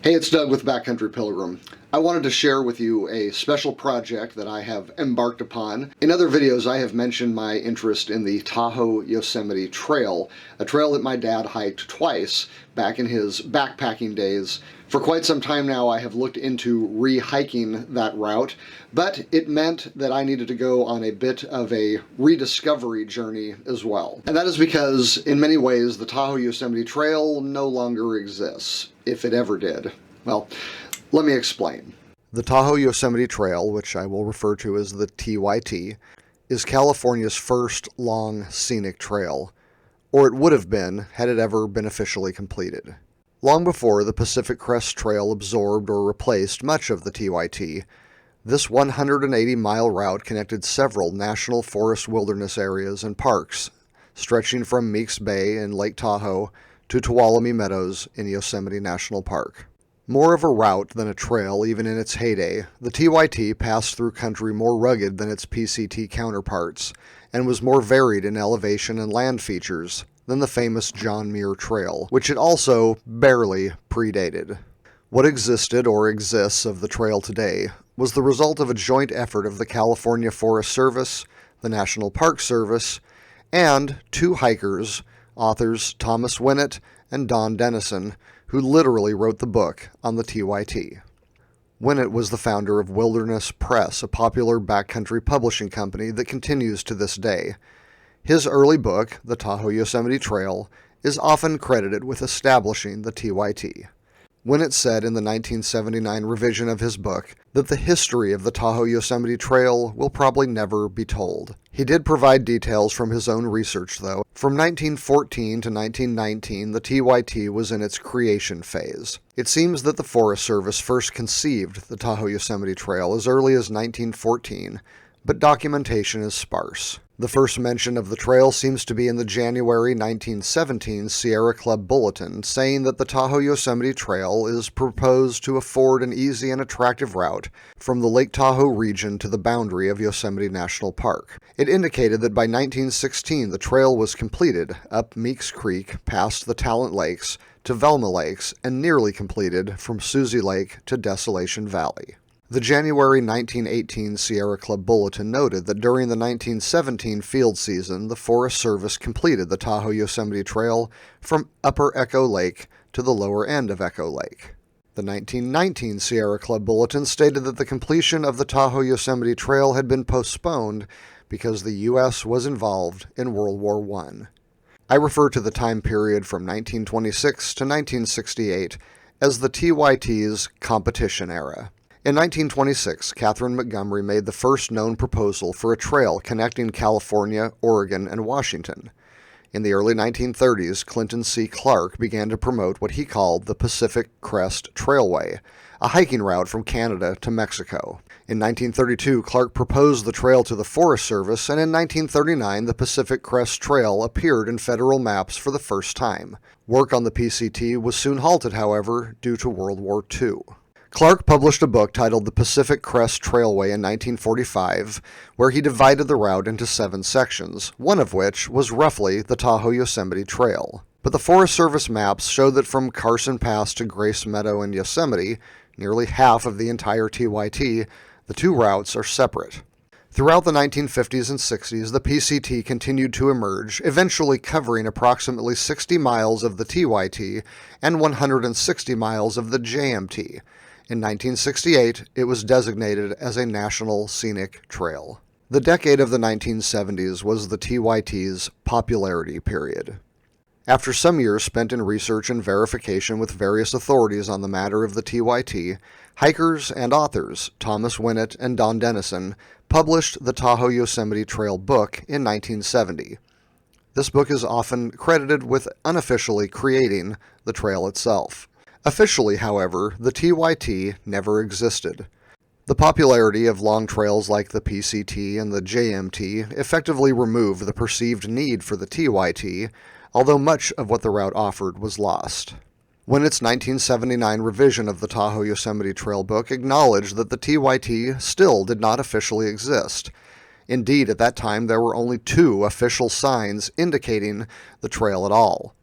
Hey, it's Doug with Backcountry Pilgrim. I wanted to share with you a special project that I have embarked upon. In other videos, I have mentioned my interest in the Tahoe-Yosemite Trail, a trail that my dad hiked twice back in his backpacking days. For quite some time now, I have looked into re-hiking that route, but it meant that I needed to go on a bit of a rediscovery journey as well. And that is because, in many ways, the Tahoe-Yosemite Trail no longer exists, if it ever did. Well, let me explain. The Tahoe-Yosemite Trail, which I will refer to as the TYT, is California's first long scenic trail, or it would have been had it ever been officially completed. Long before the Pacific Crest Trail absorbed or replaced much of the TYT, this 180-mile route connected several national forest wilderness areas and parks, stretching from Meeks Bay in Lake Tahoe to Tuolumne Meadows in Yosemite National Park. More of a route than a trail even in its heyday, the TYT passed through country more rugged than its PCT counterparts, and was more varied in elevation and land features than the famous John Muir Trail, which it also barely predated. What existed or exists of the trail today was the result of a joint effort of the California Forest Service, the National Park Service, and two hikers, authors Thomas Winnett and Don Dennison, who literally wrote the book on the TYT. Winnett was the founder of Wilderness Press, a popular backcountry publishing company that continues to this day. His early book, The Tahoe-Yosemite Trail, is often credited with establishing the TYT. Winnett said in the 1979 revision of his book that the history of the Tahoe-Yosemite Trail will probably never be told. He did provide details from his own research, though. From 1914 to 1919, the TYT was in its creation phase. It seems that the Forest Service first conceived the Tahoe-Yosemite Trail as early as 1914, but documentation is sparse. The first mention of the trail seems to be in the January 1917 Sierra Club Bulletin, saying that the Tahoe-Yosemite Trail is proposed to afford an easy and attractive route from the Lake Tahoe region to the boundary of Yosemite National Park. It indicated that by 1916 the trail was completed up Meeks Creek past the Talent Lakes to Velma Lakes and nearly completed from Susie Lake to Desolation Valley. The January 1918 Sierra Club Bulletin noted that during the 1917 field season, the Forest Service completed the Tahoe-Yosemite Trail from Upper Echo Lake to the lower end of Echo Lake. The 1919 Sierra Club Bulletin stated that the completion of the Tahoe-Yosemite Trail had been postponed because the U.S. was involved in World War I. I refer to the time period from 1926 to 1968 as the TYT's competition era. In 1926, Catherine Montgomery made the first known proposal for a trail connecting California, Oregon, and Washington. In the early 1930s, Clinton C. Clark began to promote what he called the Pacific Crest Trailway, a hiking route from Canada to Mexico. In 1932, Clark proposed the trail to the Forest Service, and in 1939, the Pacific Crest Trail appeared in federal maps for the first time. Work on the PCT was soon halted, however, due to World War II. Clark published a book titled The Pacific Crest Trailway in 1945, where he divided the route into 7 sections, one of which was roughly the Tahoe-Yosemite Trail. But the Forest Service maps showed that from Carson Pass to Grace Meadow and Yosemite, nearly half of the entire TYT, the two routes are separate. Throughout the 1950s and 60s, the PCT continued to emerge, eventually covering approximately 60 miles of the TYT and 160 miles of the JMT. In 1968, it was designated as a National Scenic Trail. The decade of the 1970s was the TYT's popularity period. After some years spent in research and verification with various authorities on the matter of the TYT, hikers and authors Thomas Winnett and Don Dennison published the Tahoe-Yosemite Trail book in 1970. This book is often credited with unofficially creating the trail itself. Officially, however, the TYT never existed. The popularity of long trails like the PCT and the JMT effectively removed the perceived need for the TYT, although much of what the route offered was lost. Winnett's 1979 revision of the Tahoe-Yosemite Trail book acknowledged that the TYT still did not officially exist. Indeed, at that time there were only 2 official signs indicating the trail at all.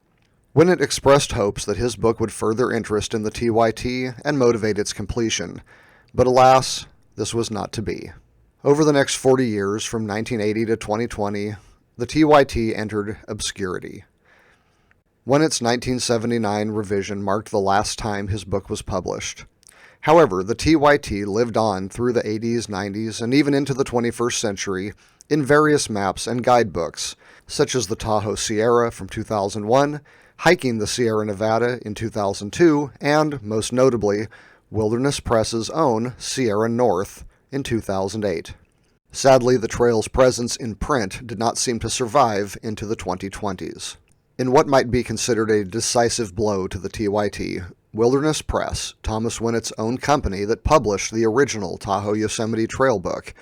Winnett expressed hopes that his book would further interest in the TYT and motivate its completion, but alas, this was not to be. Over the next 40 years, from 1980 to 2020, the TYT entered obscurity. Winnett's 1979 revision marked the last time his book was published. However, the TYT lived on through the 80s, 90s, and even into the 21st century in various maps and guidebooks, such as the Tahoe Sierra from 2001, Hiking the Sierra Nevada in 2002, and, most notably, Wilderness Press's own Sierra North in 2008. Sadly, the trail's presence in print did not seem to survive into the 2020s. In what might be considered a decisive blow to the TYT, Wilderness Press, Thomas Winnett's own company that published the original Tahoe-Yosemite Trail book,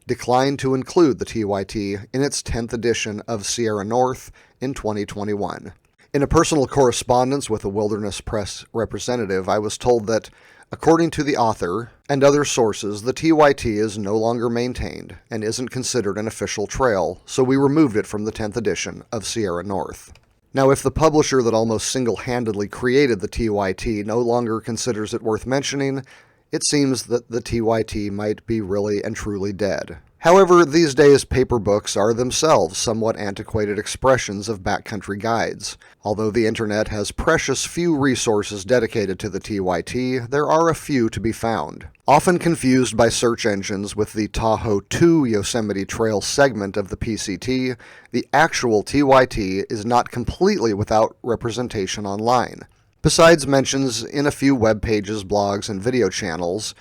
declined to include the TYT in its 10th edition of Sierra North in 2021. In a personal correspondence with a Wilderness Press representative, I was told that, according to the author and other sources, the TYT is no longer maintained and isn't considered an official trail, so we removed it from the 10th edition of Sierra North. Now, if the publisher that almost single-handedly created the TYT no longer considers it worth mentioning, it seems that the TYT might be really and truly dead. However, these days paper books are themselves somewhat antiquated expressions of backcountry guides. Although the internet has precious few resources dedicated to the TYT, there are a few to be found. Often confused by search engines with the Tahoe-Yosemite Trail segment of the PCT, the actual TYT is not completely without representation online. Besides mentions in a few web pages, blogs, and video channels,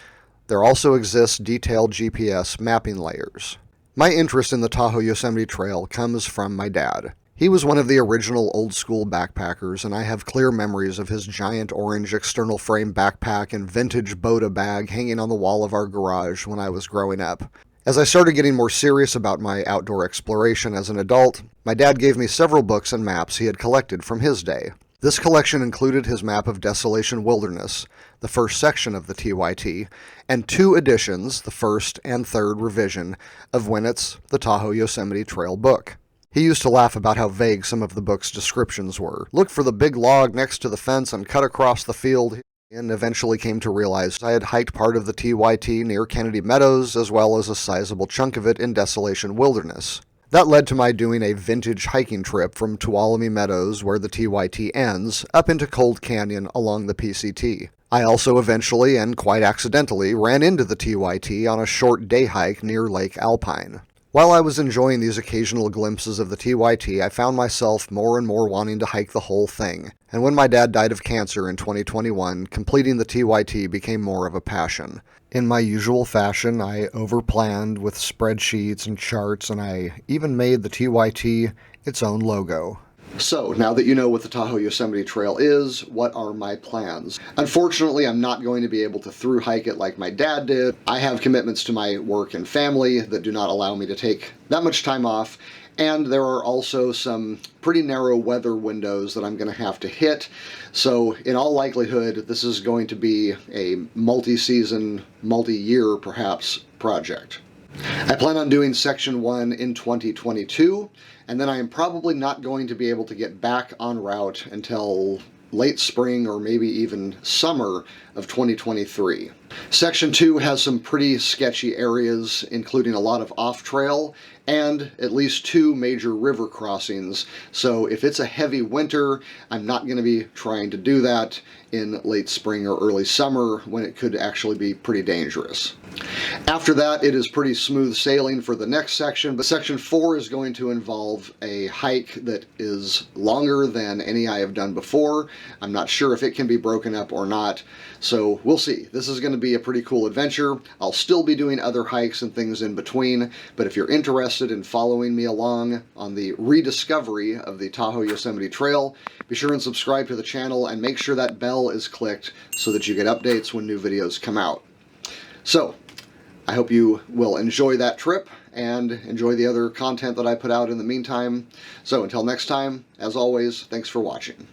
there also exists detailed GPS mapping layers. My interest in the Tahoe-Yosemite Trail comes from my dad. He was one of the original old-school backpackers, and I have clear memories of his giant orange external frame backpack and vintage Boda bag hanging on the wall of our garage when I was growing up. As I started getting more serious about my outdoor exploration as an adult, my dad gave me several books and maps he had collected from his day. This collection included his map of Desolation Wilderness, the first section of the TYT, and 2 editions, the first and third revision, of Winnett's The Tahoe-Yosemite Trail book. He used to laugh about how vague some of the book's descriptions were. Look for the big log next to the fence and cut across the field, and eventually came to realize I had hiked part of the TYT near Kennedy Meadows, as well as a sizable chunk of it in Desolation Wilderness. That led to my doing a vintage hiking trip from Tuolumne Meadows, where the TYT ends, up into Cold Canyon along the PCT. I also eventually, and quite accidentally, ran into the TYT on a short day hike near Lake Alpine. While I was enjoying these occasional glimpses of the TYT, I found myself more and more wanting to hike the whole thing. And when my dad died of cancer in 2021, completing the TYT became more of a passion. In my usual fashion, I overplanned with spreadsheets and charts, and I even made the TYT its own logo. So, now that you know what the Tahoe-Yosemite Trail is, what are my plans? Unfortunately, I'm not going to be able to through hike it like my dad did. I have commitments to my work and family that do not allow me to take that much time off, and there are also some pretty narrow weather windows that I'm going to have to hit. So, in all likelihood, this is going to be a multi-season, multi-year perhaps project. I plan on doing Section 1 in 2022, and then I am probably not going to be able to get back on route until late spring or maybe even summer of 2023. Section 2 has some pretty sketchy areas, including a lot of off-trail and at least 2 major river crossings. So if it's a heavy winter, I'm not going to be trying to do that in late spring or early summer when it could actually be pretty dangerous. After that, it is pretty smooth sailing for the next section, but Section 4 is going to involve a hike that is longer than any I have done before. I'm not sure if it can be broken up or not, so we'll see. This is going to be a pretty cool adventure. I'll still be doing other hikes and things in between, but if you're interested in following me along on the rediscovery of the Tahoe-Yosemite Trail, be sure and subscribe to the channel and make sure that bell is clicked so that you get updates when new videos come out. So, I hope you will enjoy that trip and enjoy the other content that I put out in the meantime. So until next time, as always, thanks for watching.